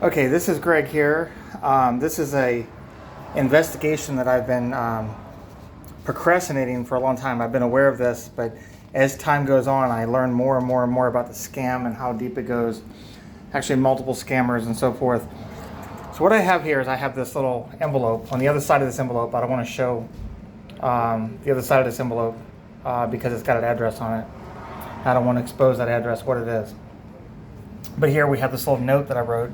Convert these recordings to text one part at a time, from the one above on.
Okay, this is Greg here. This is a investigation that I've been procrastinating for a long time. I've been aware of this, but as time goes on, I learn more and more and more about the scam and how deep it goes. Actually, multiple scammers and so forth. So what I have here is I have this little envelope. On the other side of this envelope, I don't want to show the other side of this envelope because it's got an address on it. I don't want to expose that address, what it is. But here we have this little note that I wrote.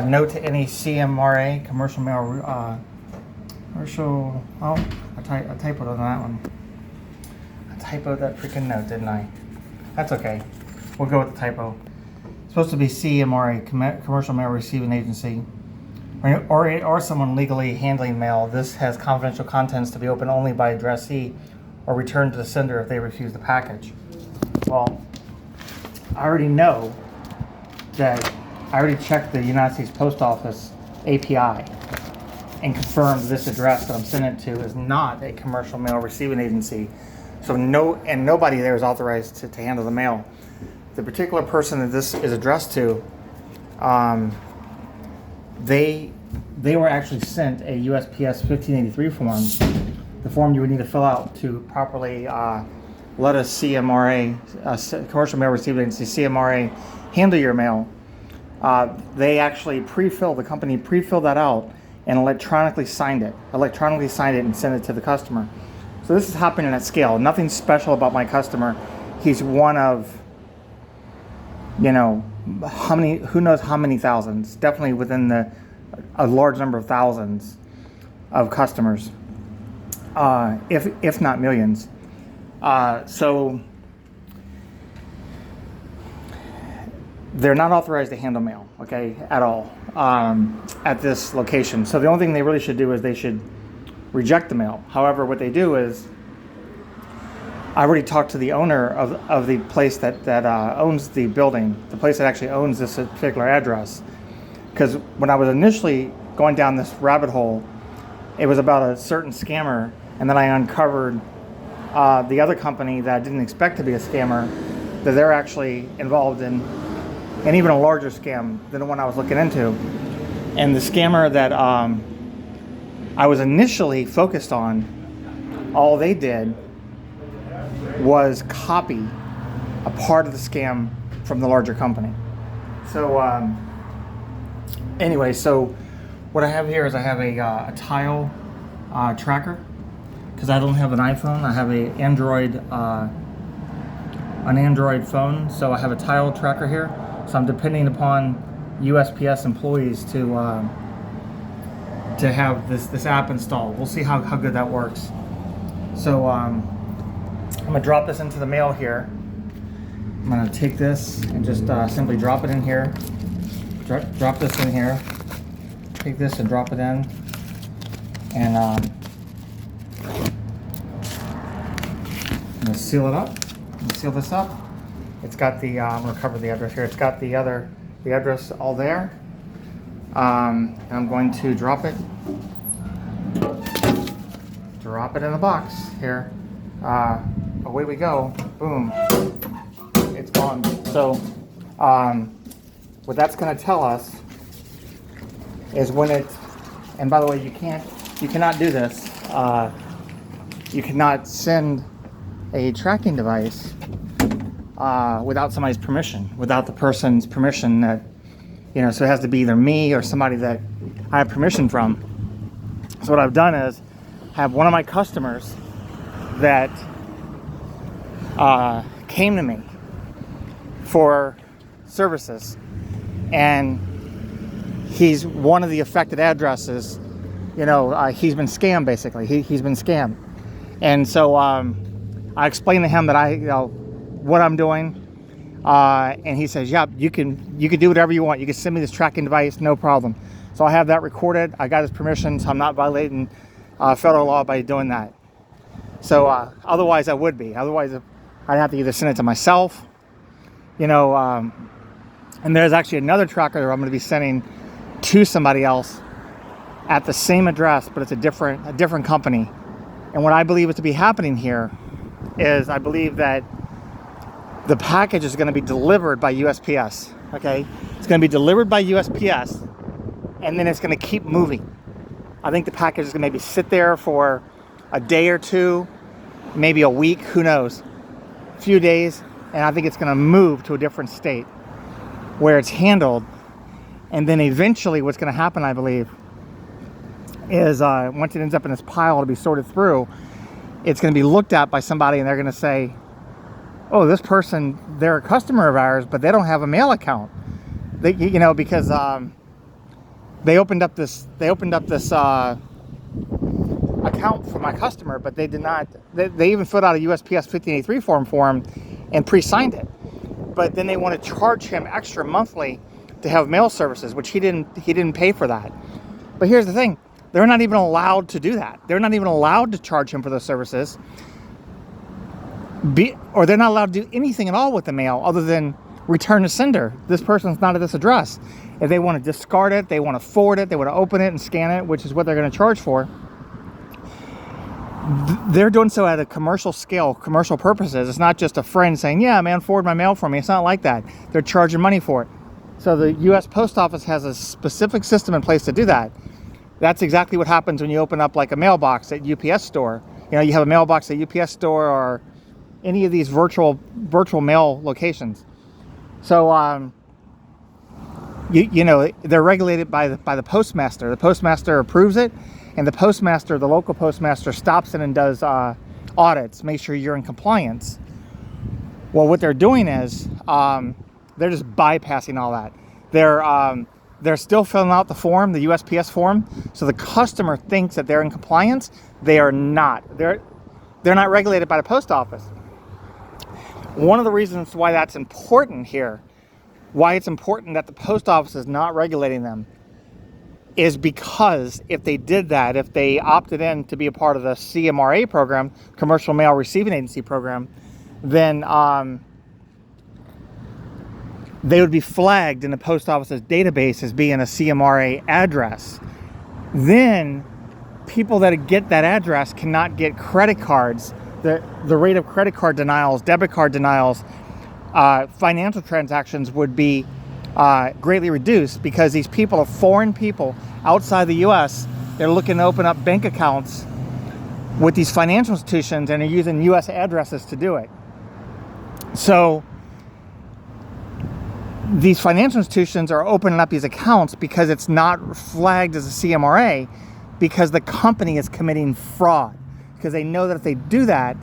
Note to any CMRA, commercial mail, I typoed on that one. I typoed that freaking note, didn't I? That's okay. We'll go with the typo. It's supposed to be CMRA, commercial mail receiving agency, or someone legally handling mail. This has confidential contents to be opened only by addressee or returned to the sender if they refuse the package. Well, I already know that I already checked the United States Post Office API and confirmed this address that I'm sending it to is not a commercial mail receiving agency. So nobody there is authorized to handle the mail. The particular person that this is addressed to, they were actually sent a USPS 1583 form, the form you would need to fill out to properly let a CMRA, commercial mail receiving agency, CMRA, handle your mail. They actually the company pre-filled that out and electronically signed it and sent it to the customer. So this is happening at scale. Nothing special about my customer. He's one of, who knows how many thousands, definitely within a large number of thousands of customers, if not millions. So they're not authorized to handle mail, okay, at all, at this location. So the only thing they really should do is they should reject the mail. However, what they do is, I already talked to the owner of the place that owns the building, the place that actually owns this particular address. Because when I was initially going down this rabbit hole, it was about a certain scammer, and then I uncovered the other company that I didn't expect to be a scammer, that they're actually involved in and even a larger scam than the one I was looking into. And the scammer that I was initially focused on, all they did was copy a part of the scam from the larger company. So anyway, so what I have here is I have a tile tracker, because I don't have an iPhone. I have an Android phone, so I have a tile tracker here. So I'm depending upon USPS employees to have this app installed. We'll see how good that works. So I'm gonna drop this into the mail here. I'm gonna take this and just simply drop it in here. Drop this in here. Take this and drop it in. And I'm gonna seal it up. Seal this up. It's got the, I'm going to cover the address here. It's got the address all there. I'm going to drop it in the box here. Away we go. Boom. It's gone. So what that's going to tell us is when it, and by the way, you cannot do this. You cannot send a tracking device without somebody's permission, without the person's permission that, so it has to be either me or somebody that I have permission from. So what I've done is have one of my customers that came to me for services, and he's one of the affected addresses. He's been scammed, basically. He's been scammed. And so I explained to him that what I'm doing, and he says, "Yep, you can do whatever you want. You can send me this tracking device, no problem." So I have that recorded. I got his permission, so I'm not violating federal law by doing that. So otherwise, I would be. Otherwise, I'd have to either send it to myself, and there's actually another tracker that I'm going to be sending to somebody else at the same address, but it's a different company. And what I believe is to be happening here is I believe that the package is going to be delivered by USPS. Okay, it's going to be delivered by USPS, and then it's going to keep moving. I think the package is going to maybe sit there for a day or two, maybe a week, who knows, a few days, and I think it's going to move to a different state where it's handled. And then eventually what's going to happen, I believe, is once it ends up in this pile to be sorted through, it's going to be looked at by somebody, and they're going to say, oh, this person, they're a customer of ours, but they don't have a mail account. They, because they opened up this account for my customer, but they did not. They even filled out a USPS 1583 form for him and pre-signed it. But then they want to charge him extra monthly to have mail services, which he didn't pay for that. But here's the thing: they're not even allowed to do that. They're not even allowed to charge him for those services. Or they're not allowed to do anything at all with the mail other than return to sender. This person's not at this address. If they want to discard it, they want to forward it, they want to open it and scan it, which is what they're going to charge for. They're doing so at a commercial scale, commercial purposes. It's not just a friend saying, yeah, man, forward my mail for me. It's not like that. They're charging money for it. So the U.S. Post Office has a specific system in place to do that. That's exactly what happens when you open up like a mailbox at UPS store. You have a mailbox at UPS store or any of these virtual mail locations. So they're regulated by the postmaster. The postmaster approves it, and the local postmaster stops it and does audits, make sure you're in compliance. Well, what they're doing is they're just bypassing all that. They're still filling out the form, the USPS form, so the customer thinks that they're in compliance. They are not. They're not regulated by the post office. One of the reasons why that's important here, why it's important that the post office is not regulating them, is because if they did that, if they opted in to be a part of the CMRA program, Commercial Mail Receiving Agency program, then they would be flagged in the post office's database as being a CMRA address. Then people that get that address cannot get credit cards. The rate of credit card denials, debit card denials, financial transactions would be greatly reduced, because these people are foreign people outside the U.S. They're looking to open up bank accounts with these financial institutions, and are using U.S. addresses to do it. So these financial institutions are opening up these accounts because it's not flagged as a CMRA, because the company is committing fraud. Because they know that if they do that,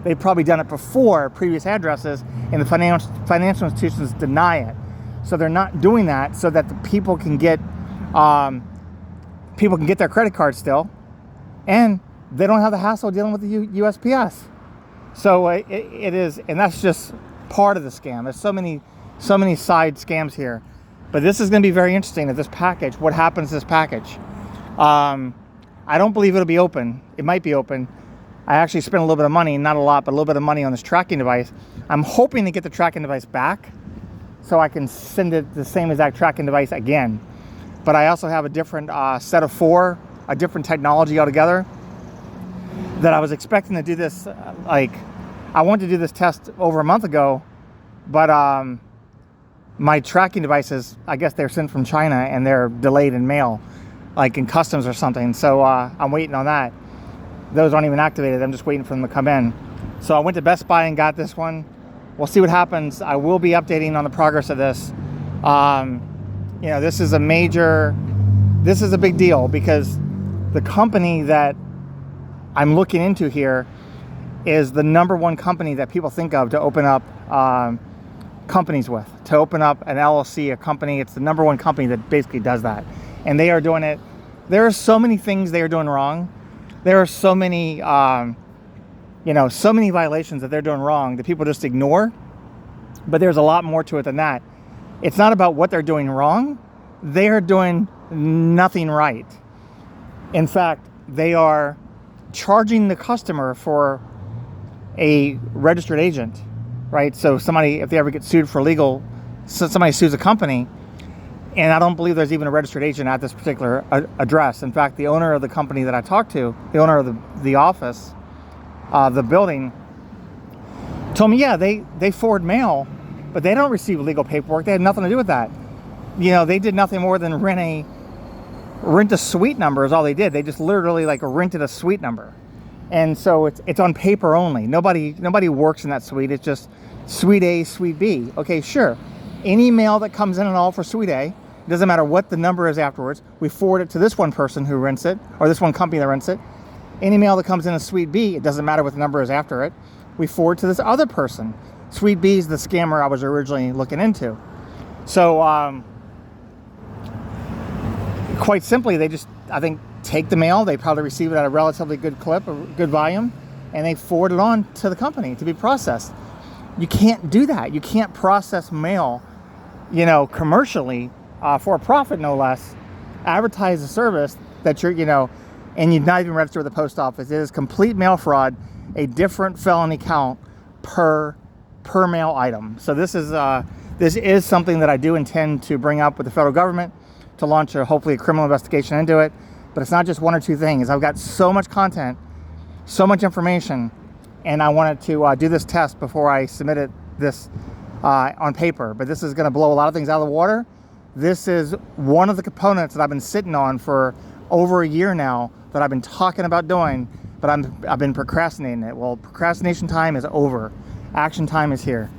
they've probably done it before, previous addresses, and the financial institutions deny it. So they're not doing that so that the people can get their credit cards still, and they don't have the hassle dealing with the USPS. So it is, and that's just part of the scam. There's so many side scams here, but this is going to be very interesting. At this package, what happens to this package? I don't believe it'll be open. It might be open. I actually spent a little bit of money, not a lot, but a little bit of money on this tracking device. I'm hoping to get the tracking device back so I can send it the same exact tracking device again. But I also have a different set of 4, a different technology altogether, that I was expecting to do this, I wanted to do this test over a month ago, but my tracking devices, I guess they're sent from China and they're delayed in mail, like in customs or something. So I'm waiting on that. Those aren't even activated. I'm just waiting for them to come in. So I went to Best Buy and got this one. We'll see what happens. I will be updating on the progress of this. This is a big deal, because the company that I'm looking into here is the number one company that people think of to open up companies with, to open up an LLC, a company. It's the number one company that basically does that. And they are doing it. There are so many things they are doing wrong. There are so many, so many violations that they're doing wrong that people just ignore. But there's a lot more to it than that. It's not about what they're doing wrong. They are doing nothing right. In fact, they are charging the customer for a registered agent, right? So somebody, if they ever get sued for illegal, so somebody sues a company, and I don't believe there's even a registered agent at this particular address. In fact, the owner of the company that I talked to, the owner of the office, the building, told me, yeah, they forward mail but they don't receive legal paperwork. They had nothing to do with that. They did nothing more than rent a suite number is all they did. They just literally like rented a suite number. And so it's on paper only. Nobody works in that suite. It's just suite A, suite B. Okay, sure. Any mail that comes in and all for suite A, it doesn't matter what the number is afterwards, we forward it to this one person who rents it, or this one company that rents it. Any mail that comes in as suite B, it doesn't matter what the number is after it, we forward to this other person. Suite B is the scammer I was originally looking into. So, quite simply, they just, I think, take the mail. They probably receive it at a relatively good clip, a good volume, and they forward it on to the company to be processed. You can't do that. You can't process mail, commercially, for a profit, no less. Advertise a service that you're, and you're not even registered with the post office. It is complete mail fraud, a different felony count per mail item. So this is something that I do intend to bring up with the federal government to launch hopefully a criminal investigation into it. But it's not just one or two things. I've got so much content, so much information, and I wanted to do this test before I submitted this on paper. But this is going to blow a lot of things out of the water. This is one of the components that I've been sitting on for over a year now that I've been talking about doing, but I've been procrastinating it. Well, procrastination time is over. Action time is here.